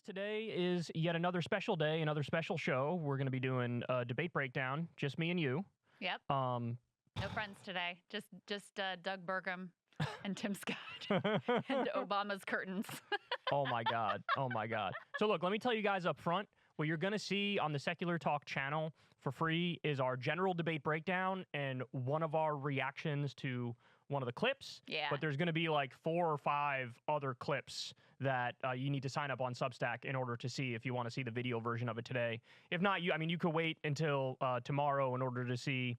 Today is yet another special day, another special show. We're going to be doing a debate breakdown, just me and you. Yep. No friends today. Just Doug Burgum and Tim Scott and Obama's curtains. Oh my God. Oh my God. So look, let me tell you guys up front, what you're going to see on the Secular Talk channel for free is our general debate breakdown and one of our reactions to one of the clips. Yeah. But there's going to be like 4 or 5 other clips that you need to sign up on Substack in order to see if you want to see the video version of it today. If not, you could wait until tomorrow in order to see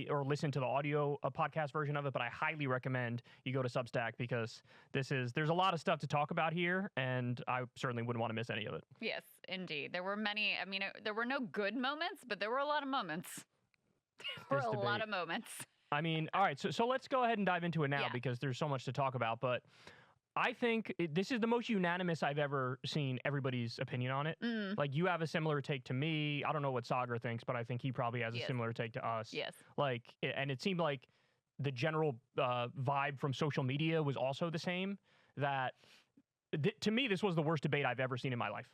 or listen to the audio podcast version of it. But I highly recommend you go to Substack because there's a lot of stuff to talk about here, and I certainly wouldn't want to miss any of it. Yes, indeed. There were many. There were no good moments, but there were a lot of moments. There were a lot of moments. All right, so let's go ahead and dive into it now because there's so much to talk about. But I think this is the most unanimous I've ever seen everybody's opinion on it. Like, you have a similar take to me. I don't know what Sagar thinks, but I think he probably has a similar take to us. Yes. And it seemed like the general vibe from social media was also the same, that to me, this was the worst debate I've ever seen in my life.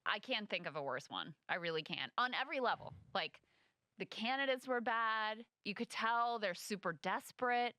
I can't think of a worse one. I really can't. On every level. Like, the candidates were bad. You could tell they're super desperate.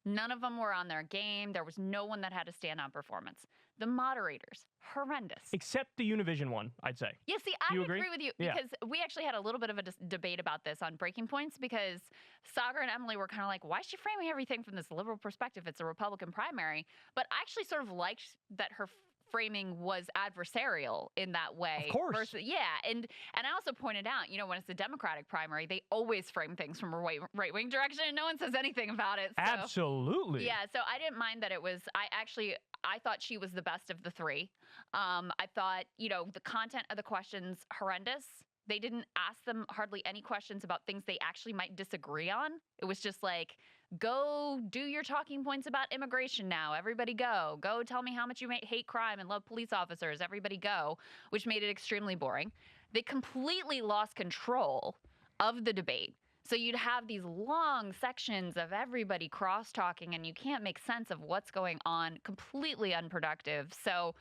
None of them were on their game. There was no one that had a standout performance. The moderators, horrendous. Except the Univision one, I'd say. Yeah, see, I agree with you because we actually had a little bit of a debate about this on Breaking Points because Sagar and Emily were kind of like, why is she framing everything from this liberal perspective? It's a Republican primary. But I actually sort of liked that her framing was adversarial in that way. Of course. And I also pointed out, when it's a Democratic primary, they always frame things from a right-wing direction, and no one says anything about it. So. Absolutely. Yeah, so I didn't mind that it was, I thought she was the best of the three. I thought, the content of the questions, horrendous. They didn't ask them hardly any questions about things they actually might disagree on. It was just like, go do your talking points about immigration now. Everybody go. Go tell me how much you hate crime and love police officers. Everybody go, which made it extremely boring. They completely lost control of the debate. So you'd have these long sections of everybody cross-talking, and you can't make sense of what's going on. Completely unproductive. So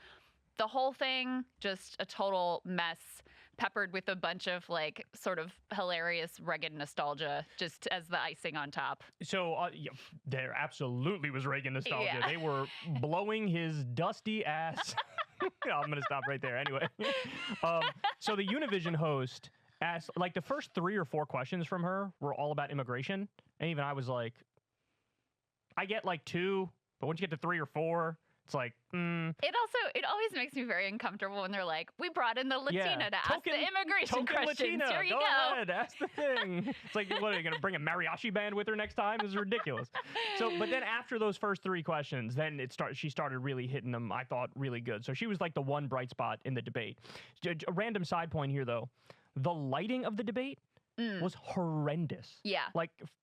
the whole thing, just a total mess, peppered with a bunch of sort of hilarious Reagan nostalgia just as the icing on top. So there absolutely was Reagan nostalgia. Yeah. They were blowing his dusty ass. I'm going to stop right there anyway. So the Univision host asked, the first 3 or 4 questions from her were all about immigration. And even I was like, I get 2, but once you get to 3 or 4, it's like, It always makes me very uncomfortable when they're like, we brought in the Latina to ask the immigration questions. Latina. Here you go ahead, ask the thing. It's like, what, are you going to bring a mariachi band with her next time? This is ridiculous. But then after those first 3 questions, then she started really hitting them, I thought, really good. So she was like the one bright spot in the debate. A random side point here, though. The lighting of the debate was horrendous. Yeah.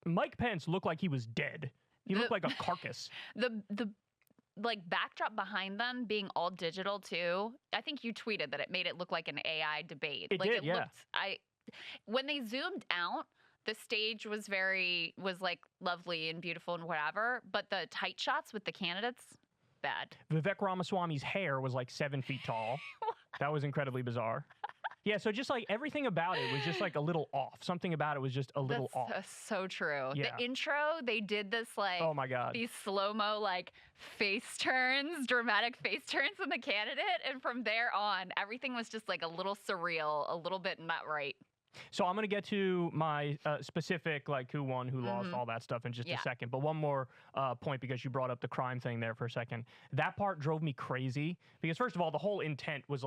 Mike Pence looked like he was dead. He looked like a carcass. The backdrop behind them being all digital too. I think you tweeted that it made it look like an AI debate. It did, yeah. When they zoomed out, the stage was lovely and beautiful and whatever, but the tight shots with the candidates, bad. Vivek Ramaswamy's hair was 7 feet tall. That was incredibly bizarre. Yeah, so just everything about it was just a little off. Something about it was just a little off. That's so true. Yeah. The intro, they did this oh my God, these slow-mo face turns, dramatic face turns in the candidate, and from there on, everything was just a little surreal, a little bit not right. So I'm going to get to my specific, who won, who lost, all that stuff in just a second. But one more point, because you brought up the crime thing there for a second. That part drove me crazy because, first of all, the whole intent was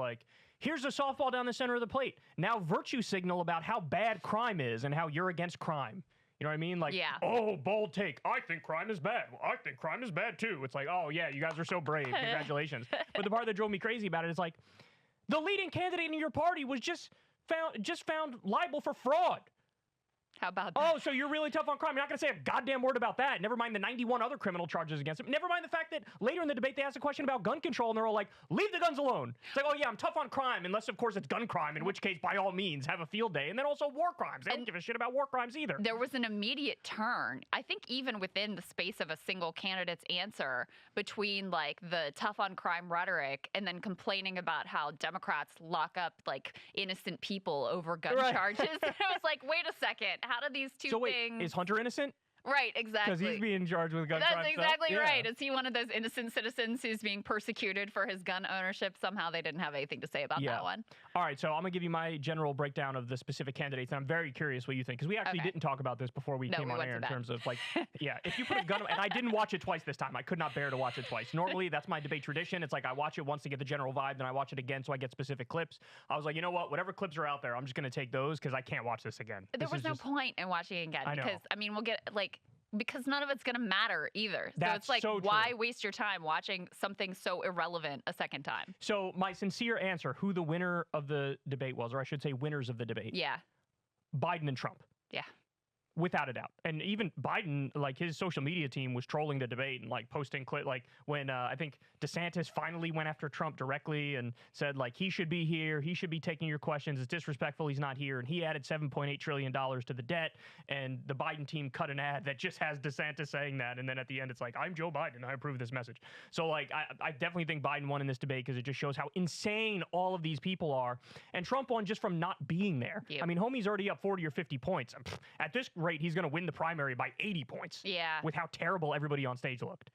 here's a softball down the center of the plate. Now virtue signal about how bad crime is and how you're against crime. You know what I mean? Oh, bold take. I think crime is bad. Well, I think crime is bad, too. It's oh, yeah, you guys are so brave. Congratulations. But the part that drove me crazy about it is the leading candidate in your party was just found liable for fraud. How about that? Oh, so you're really tough on crime. You're not going to say a goddamn word about that. Never mind the 91 other criminal charges against him. Never mind the fact that later in the debate they asked a question about gun control, and they're all like, leave the guns alone. It's like, oh, yeah, I'm tough on crime, unless, of course, it's gun crime, in which case, by all means, have a field day. And then also war crimes. They don't give a shit about war crimes either. There was an immediate turn, I think even within the space of a single candidate's answer, between, like, the tough on crime rhetoric and then complaining about how Democrats lock up, like, innocent people over gun charges. And I was like, wait a second. How do these two things... Is Hunter innocent? Right, exactly. Because he's being charged with gun crimes. That's exactly right. Is he one of those innocent citizens who's being persecuted for his gun ownership? Somehow they didn't have anything to say about that one. All right, so I'm going to give you my general breakdown of the specific candidates, and I'm very curious what you think, because we actually didn't talk about this before we came on air in terms of, like, if you put a gun... And I didn't watch it twice this time. I could not bear to watch it twice. Normally, that's my debate tradition. It's like I watch it once to get the general vibe, then I watch it again so I get specific clips. I was like, you know what? Whatever clips are out there, I'm just going to take those, because I can't watch this again. There was no point in watching it again, because, I mean, we'll get, like... Because none of it's going to matter either. So it's like, why waste your time watching something so irrelevant a second time? So my sincere answer, who the winner of the debate was, or I should say winners of the debate. Yeah. Biden and Trump. Yeah. Without a doubt. And even Biden, like, his social media team was trolling the debate and, like, posting like when I think DeSantis finally went after Trump directly and said, like, he should be here, he should be taking your questions, it's disrespectful he's not here, and he added $7.8 trillion to the debt, and the Biden team cut an ad that just has DeSantis saying that, and then at the end it's like, I'm Joe Biden, I approve this message. So, like, I definitely think Biden won in this debate because it just shows how insane all of these people are, and Trump won just from not being there. Yep. I mean, homie's already up 40 or 50 points. At this rate, he's going to win the primary by 80 points. Yeah. With how terrible everybody on stage looked.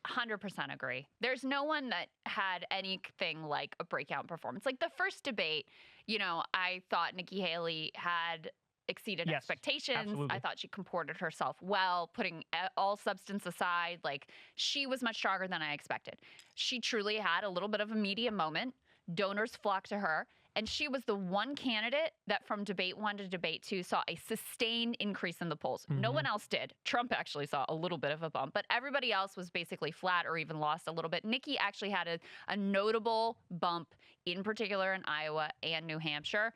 100% agree. There's no one that had anything like a breakout performance. Like the first debate, you know, I thought Nikki Haley had exceeded expectations. Absolutely. I thought she comported herself well, putting all substance aside. Like, she was much stronger than I expected. She truly had a little bit of a media moment. Donors flocked to her. And she was the one candidate that from debate 1 to debate 2 saw a sustained increase in the polls. No one else did. Trump actually saw a little bit of a bump, but everybody else was basically flat or even lost a little bit. Nikki actually had a notable bump, in particular in Iowa and New Hampshire.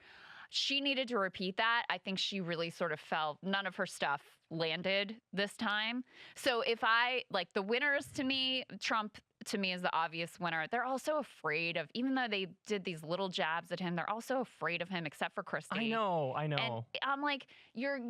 She needed to repeat that. I think she really sort of felt none of her stuff landed this time. So if like the winners to me, Trump to me is the obvious winner. They're also afraid of, even though they did these little jabs at him, they're also afraid of him, except for Christie. I know. And I'm like, you're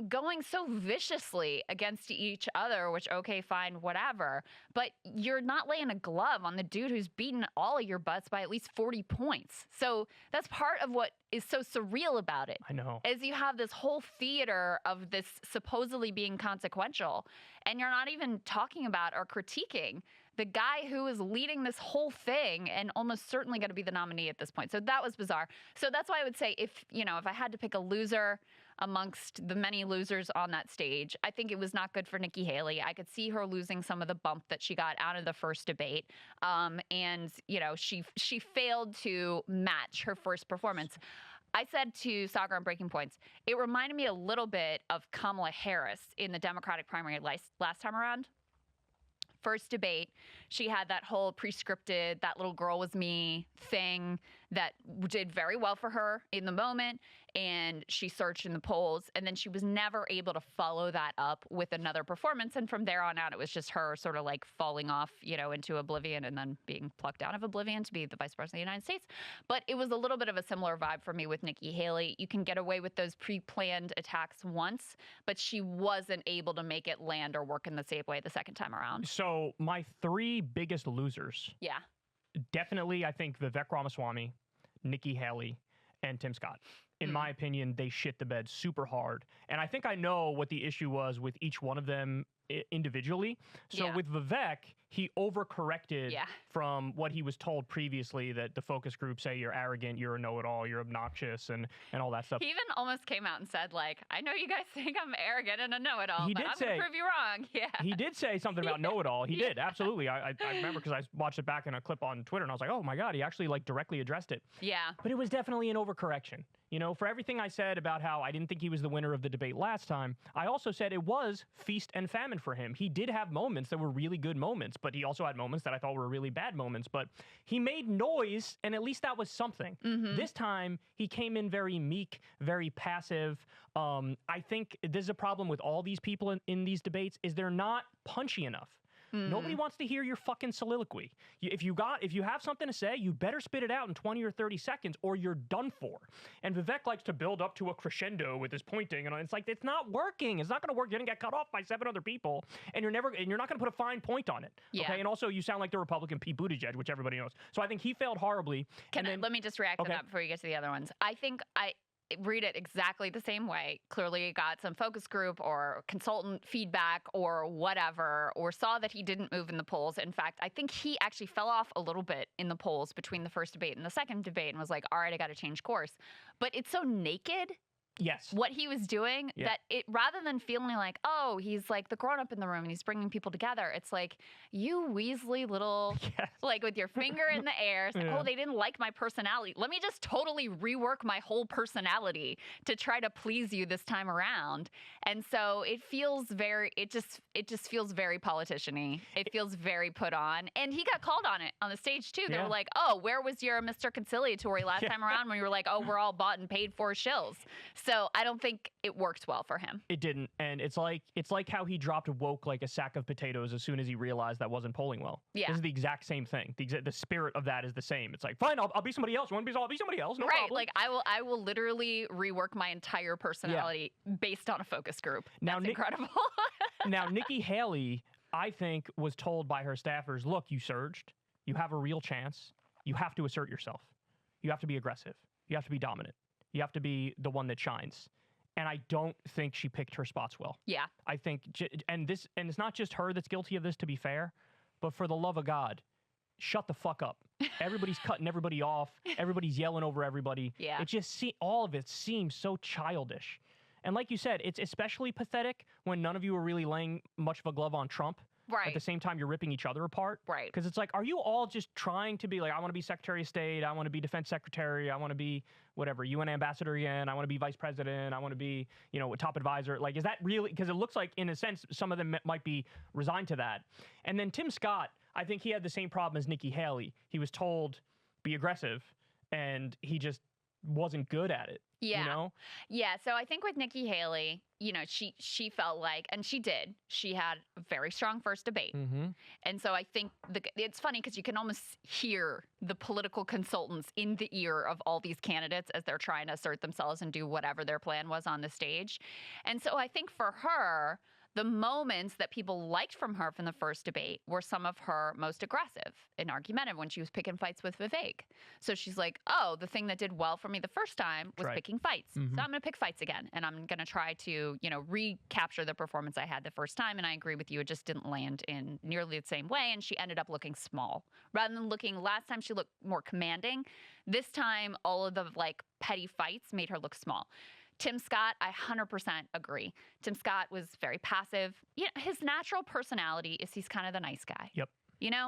going so viciously against each other, which, okay, fine, whatever. But you're not laying a glove on the dude who's beaten all of your butts by at least 40 points. So that's part of what is so surreal about it. I know. Is you have this whole theater of this supposedly being consequential, and you're not even talking about or critiquing the guy who is leading this whole thing and almost certainly going to be the nominee at this point. So that was bizarre. So that's why I would say if I had to pick a loser amongst the many losers on that stage, I think it was not good for Nikki Haley. I could see her losing some of the bump that she got out of the first debate. And she failed to match her first performance. I said to Sagar on Breaking Points, it reminded me a little bit of Kamala Harris in the Democratic primary last time around. First debate, she had that whole pre-scripted, that little girl was me thing that did very well for her in the moment, and she surged in the polls, and then she was never able to follow that up with another performance, and from there on out, it was just her sort of like falling off, into oblivion and then being plucked out of oblivion to be the vice president of the United States. But it was a little bit of a similar vibe for me with Nikki Haley. You can get away with those pre-planned attacks once, but she wasn't able to make it land or work in the same way the second time around. So my 3 biggest losers. Yeah. Definitely, I think Vivek Ramaswamy, Nikki Haley, and Tim Scott. In my opinion, they shit the bed super hard. And I think I know what the issue was with each one of them individually. So with Vivek, he overcorrected from what he was told previously, that the focus group say you're arrogant, you're a know-it-all, you're obnoxious, and all that stuff. He even almost came out and said, like, I know you guys think I'm arrogant and a know-it-all, but I'm going to prove you wrong. Yeah. He did say something about know-it-all. He did, absolutely. I remember because I watched it back in a clip on Twitter, and I was like, oh my God, he actually like directly addressed it. Yeah. But it was definitely an overcorrection. For everything I said about how I didn't think he was the winner of the debate last time, I also said it was feast and famine examined for him. He did have moments that were really good moments, but he also had moments that I thought were really bad moments. But he made noise, and at least that was something. This time, he came in very meek, very passive. I think this is a problem with all these people in these debates, is they're not punchy enough. Nobody wants to hear your fucking soliloquy. If you have something to say, you better spit it out in 20 or 30 seconds or you're done for. And Vivek likes to build up to a crescendo with his pointing, and it's like, it's not working. It's not going to work. You're going to get cut off by 7 other people, and you're not going to put a fine point on it. Yeah. Okay? And also, you sound like the Republican Pete Buttigieg, which everybody knows. So I think he failed horribly. Let me just react to that before you get to the other ones. I think I read it exactly the same way. Clearly got some focus group or consultant feedback or whatever, or saw that he didn't move in the polls. In fact, I think he actually fell off a little bit in the polls between the first debate and the second debate and was like, all right, I got to change course. But it's so naked. Yes. What he was doing, that it, rather than feeling like, oh, he's like the grown up in the room and he's bringing people together, it's like, you Weasley little, like with your finger in the air, saying, oh, they didn't like my personality. Let me just totally rework my whole personality to try to please you this time around. And so it feels it just feels very politician-y. It feels very put on. And he got called on it on the stage too. They were like, oh, where was your Mr. Conciliatory last time around when you were like, oh, we're all bought and paid for shills. So I don't think it worked well for him. It didn't, and it's like how he dropped woke like a sack of potatoes as soon as he realized that wasn't polling well. Yeah, this is the exact same thing. The spirit of that is the same. It's like, fine, I'll be somebody else. You want to be? I'll be somebody else. No problem. Like I will literally rework my entire personality based on a focus group. That's incredible. Now Nikki Haley, I think, was told by her staffers, look, you surged. You have a real chance. You have to assert yourself. You have to be aggressive. You have to be dominant. You have to be the one that shines. And I don't think she picked her spots well. Yeah. I think, and it's not just her that's guilty of this, to be fair, but for the love of God, shut the fuck up. Everybody's cutting everybody off. Everybody's yelling over everybody. Yeah. It just, all of it seems so childish. And like you said, it's especially pathetic when none of you are really laying much of a glove on Trump. Right. At the same time, you're ripping each other apart. Right. Because it's like, are you all just trying to be like, I want to be Secretary of State, I want to be Defense Secretary, I want to be whatever, UN Ambassador again, I want to be Vice President, I want to be, a top advisor. Like, is that really, because it looks like, in a sense, some of them might be resigned to that. And then Tim Scott, I think he had the same problem as Nikki Haley. He was told, be aggressive, and he just wasn't good at it. Yeah. Yeah. So I think with Nikki Haley, she felt like, and she did, she had a very strong first debate. And so I think it's funny because you can almost hear the political consultants in the ear of all these candidates as they're trying to assert themselves and do whatever their plan was on the stage. And so I think for her, the moments that people liked from her from the first debate were some of her most aggressive and argumentative when she was picking fights with Vivek. So she's like, oh, the thing that did well for me the first time was picking fights. So I'm going to pick fights again. And I'm going to try to, recapture the performance I had the first time. And I agree with you. It just didn't land in nearly the same way. And she ended up looking small. Rather than last time she looked more commanding. This time, all of the petty fights made her look small. Tim Scott, I 100% agree. Tim Scott was very passive. His natural personality is he's kind of the nice guy. Yep.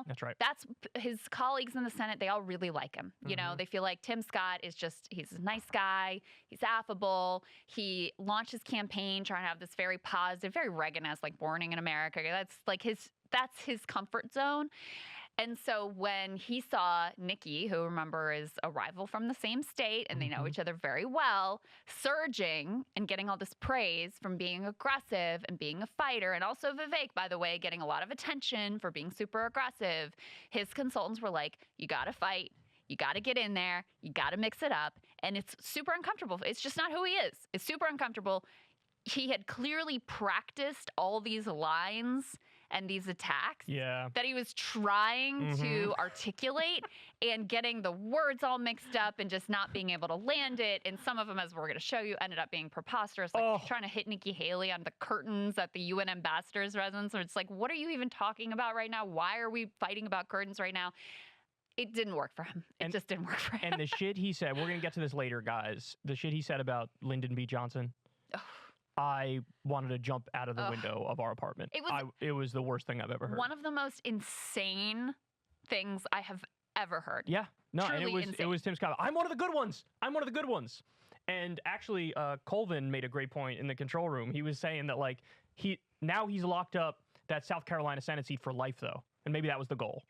That's right. That's his colleagues in the Senate. They all really like him. They feel like Tim Scott is he's a nice guy. He's affable. He launched his campaign trying to have this very positive, very Reagan-esque, born in America. That's his comfort zone. And so when he saw Nikki, who, remember, is a rival from the same state, and they know each other very well, surging and getting all this praise from being aggressive and being a fighter, and also Vivek, by the way, getting a lot of attention for being super aggressive, his consultants were like, you got to fight. You got to get in there. You got to mix it up. And it's super uncomfortable. It's just not who he is. It's super uncomfortable. He had clearly practiced all these lines and these attacks that he was trying to articulate, and getting the words all mixed up and just not being able to land it. And some of them, as we're going to show you, ended up being preposterous, trying to hit Nikki Haley on the curtains at the UN ambassador's residence. Or it's like, what are you even talking about right now? Why are we fighting about curtains right now? It didn't work for him. It just didn't work for him. And the shit he said, we're going to get to this later, guys. The shit he said about Lyndon B. Johnson. I wanted to jump out of the window of our apartment. It was the worst thing I've ever heard. One of the most insane things I have ever heard. Yeah. No, truly and it was Tim Scott. I'm one of the good ones. I'm one of the good ones. And actually, Colvin made a great point in the control room. He was saying that Now he's locked up that South Carolina Senate seat for life, though. And maybe that was the goal,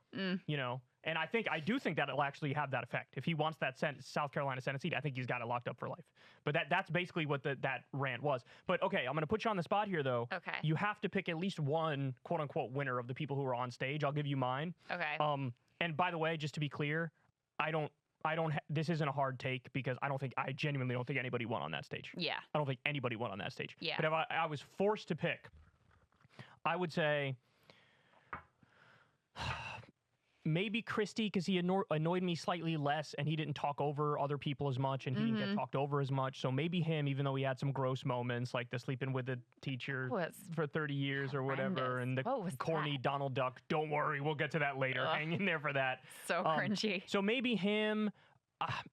you know? And I do think that it'll actually have that effect. If he wants that South Carolina Senate seat, I think he's got it locked up for life. But that's basically what that rant was. But okay, I'm going to put you on the spot here, though. Okay. You have to pick at least one quote unquote winner of the people who are on stage. I'll give you mine. Okay. And by the way, just to be clear, this isn't a hard take because I genuinely don't think anybody won on that stage. Yeah. I don't think anybody won on that stage. Yeah. But if I was forced to pick, I would say maybe Christie, because he annoyed me slightly less and he didn't talk over other people as much and he didn't get talked over as much. So maybe him, even though he had some gross moments like the sleeping with the teacher for 30 years or whatever, and the corny Donald Duck, don't worry, we'll get to that later. Hang in there for that. So cringy. So maybe him,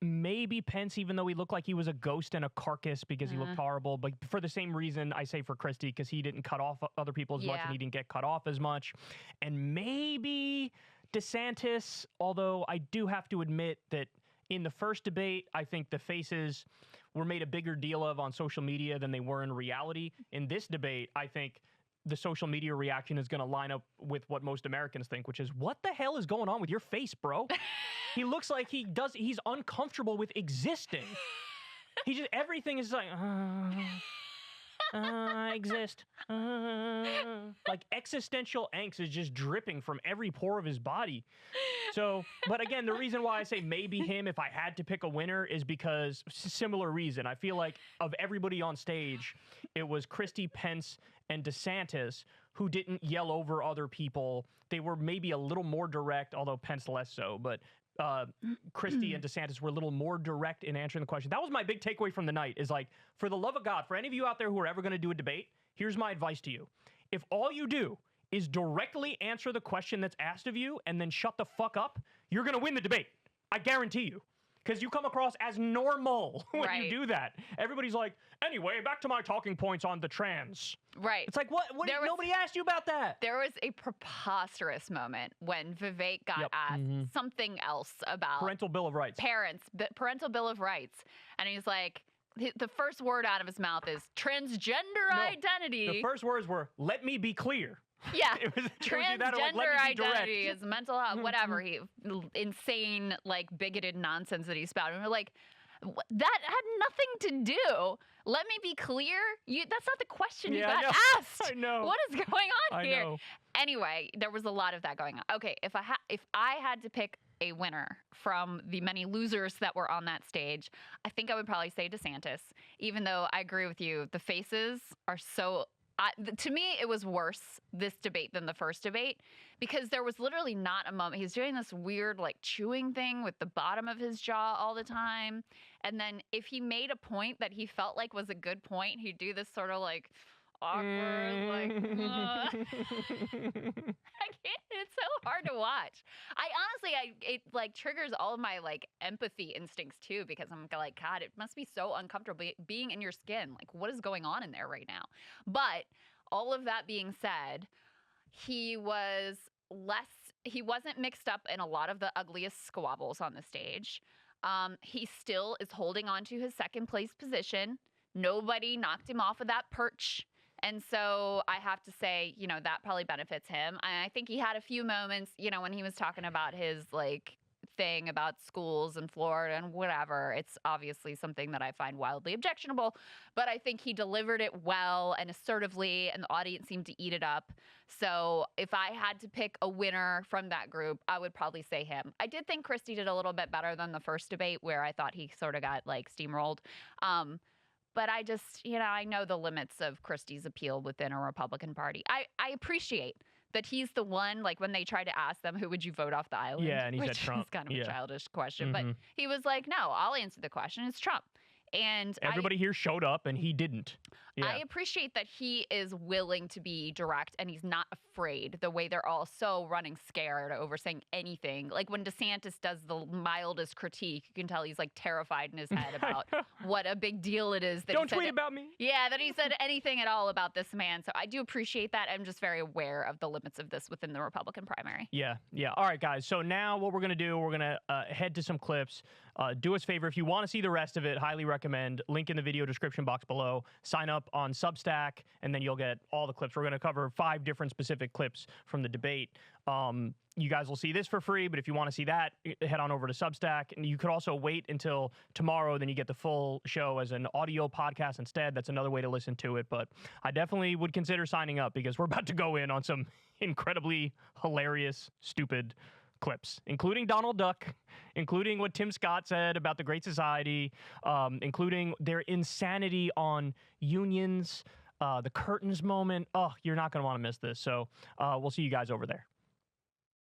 maybe Pence, even though he looked like he was a ghost and a carcass because he looked horrible. But for the same reason I say for Christie, because he didn't cut off other people as much and he didn't get cut off as much. And maybe DeSantis, although I do have to admit that in the first debate, I think the faces were made a bigger deal of on social media than they were in reality. In this debate, I think the social media reaction is going to line up with what most Americans think, which is, what the hell is going on with your face, bro? He looks like he's uncomfortable with existing. Everything is like, I exist. Like existential angst is just dripping from every pore of his body. So, but again, the reason why I say maybe him if I had to pick a winner is because similar reason. I feel like of everybody on stage, it was Christie, Pence, and DeSantis who didn't yell over other people. They were maybe a little more direct, although Pence less so, but Christie and DeSantis were a little more direct in answering the question. That was my big takeaway from the night, is like, for the love of God, for any of you out there who are ever going to do a debate, here's my advice to you. If all you do is directly answer the question that's asked of you and then shut the fuck up, you're going to win the debate. I guarantee you. Because you come across as normal when you do that. Everybody's like, anyway, back to my talking points on the trans. Right. It's like, nobody asked you about that. There was a preposterous moment when Vivek got asked something else about Parental Bill of Rights. Parental Bill of Rights. And he's like, the first word out of his mouth is transgender identity. The first words were, let me be clear. Yeah, transgender identity is mental health, whatever. Insane, like, bigoted nonsense that he spouted. And we're like, that had nothing to do. Let me be clear. That's not the question you got asked. I know. What is going on here? Know. Anyway, there was a lot of that going on. Okay, if I had to pick a winner from the many losers that were on that stage, I think I would probably say DeSantis. Even though I agree with you, the faces are so. To me, it was worse, this debate, than the first debate, because there was literally not a moment. He's doing this weird, like, chewing thing with the bottom of his jaw all the time. And then if he made a point that he felt like was a good point, he'd do this sort of, like, awkward, like, I can't. It's so hard to watch. It like triggers all of my, like, empathy instincts too, because I'm like, God, it must be so uncomfortable being in your skin. Like, what is going on in there right now? But all of that being said, he wasn't mixed up in a lot of the ugliest squabbles on the stage. He still is holding on to his second place position. Nobody knocked him off of that perch. And so I have to say, that probably benefits him. I think he had a few moments, when he was talking about his, like, thing about schools in Florida and whatever. It's obviously something that I find wildly objectionable, but I think he delivered it well and assertively, and the audience seemed to eat it up. So if I had to pick a winner from that group, I would probably say him. I did think Christie did a little bit better than the first debate, where I thought he sort of got, like, steamrolled. But I just, I know the limits of Christie's appeal within a Republican Party. I appreciate that he's the one, like, when they tried to ask them, who would you vote off the island? Yeah, and he said Trump. It's kind of a childish question. But he was like, no, I'll answer the question. It's Trump. And everybody here showed up and he didn't. Yeah. I appreciate that he is willing to be direct and he's not afraid, the way they're all so running scared over saying anything. Like when DeSantis does the mildest critique, you can tell he's, like, terrified in his head about what a big deal it is. That Don't tweet about me. Yeah, that he said anything at all about this man. So I do appreciate that. I'm just very aware of the limits of this within the Republican primary. Yeah. All right, guys. So now what we're going to do, we're going to head to some clips. Do us a favor. If you want to see the rest of it, highly recommend recommend. Link in the video description box below. Sign up on Substack, and then you'll get all the clips. We're going to cover 5 different specific clips from the debate. You guys will see this for free, but if you want to see that, head on over to Substack. And you could also wait until tomorrow, then you get the full show as an audio podcast instead. That's another way to listen to it. But I definitely would consider signing up because we're about to go in on some incredibly hilarious, stupid clips, including Donald Duck, including what Tim Scott said about the Great Society, including their insanity on unions, the curtains moment. Oh, you're not going to want to miss this. So we'll see you guys over there.